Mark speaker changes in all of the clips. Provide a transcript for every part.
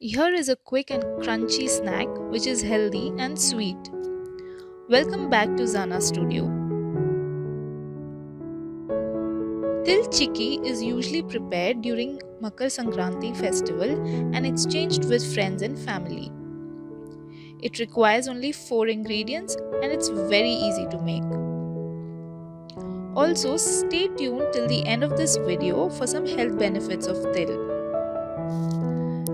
Speaker 1: Here is a quick and crunchy snack which is healthy and sweet. Welcome back to Zana Studio. Til Chikki is usually prepared during Makar Sankranti festival and exchanged with friends and family. It requires only 4 ingredients and it's very easy to make. Also, stay tuned till the end of this video for some health benefits of til.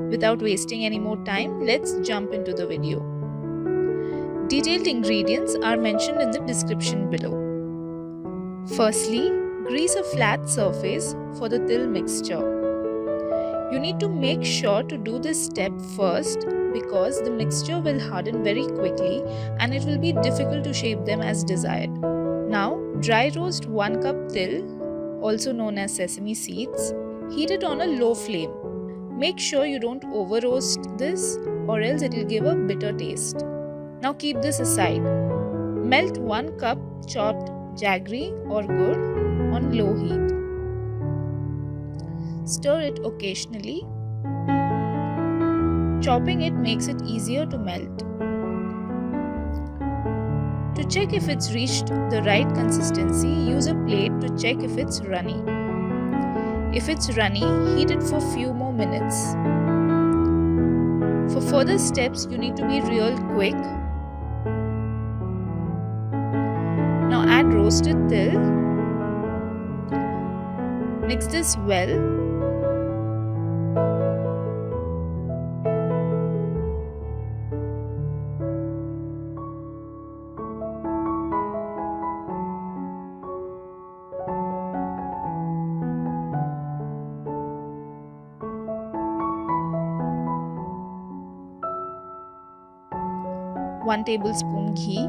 Speaker 1: Without wasting any more time, let's jump into the video. Detailed ingredients are mentioned in the description below. Firstly, grease a flat surface for the til mixture. You need to make sure to do this step first because the mixture will harden very quickly and it will be difficult to shape them as desired. Now, dry roast 1 cup til, also known as sesame seeds. Heat it on a low flame. Make sure you don't over roast this or else it will give a bitter taste. Now keep this aside. Melt 1 cup chopped jaggery or gur on low heat. Stir it occasionally. Chopping it makes it easier to melt. To check if it's reached the right consistency, use a plate to check if it's runny. If it's runny, heat it for few more minutes. For further steps, you need to be real quick. Now add roasted til. Mix this well. One tablespoon ghee,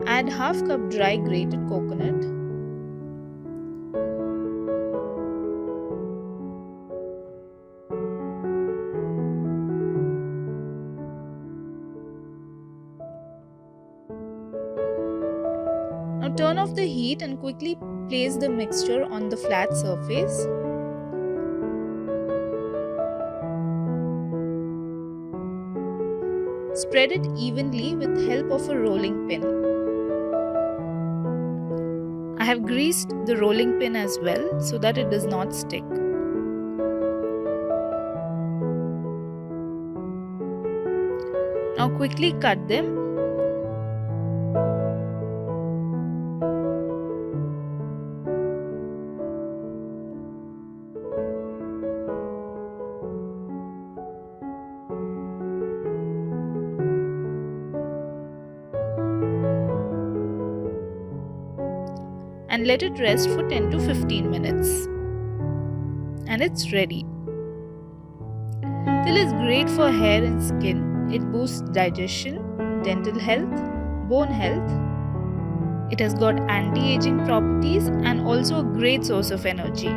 Speaker 1: add half cup dry grated coconut, now turn off the heat and quickly place the mixture on the flat surface. Spread it evenly with help of a rolling pin. I have greased the rolling pin as well so that it does not stick. Now quickly cut them. And let it rest for 10 to 15 minutes. And it's ready. Til is great for hair and skin. It boosts digestion, dental health, bone health. It has got anti-aging properties and also a great source of energy.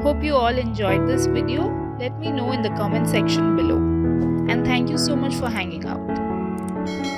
Speaker 1: Hope you all enjoyed this video. Let me know in the comment section below. And thank you so much for hanging out.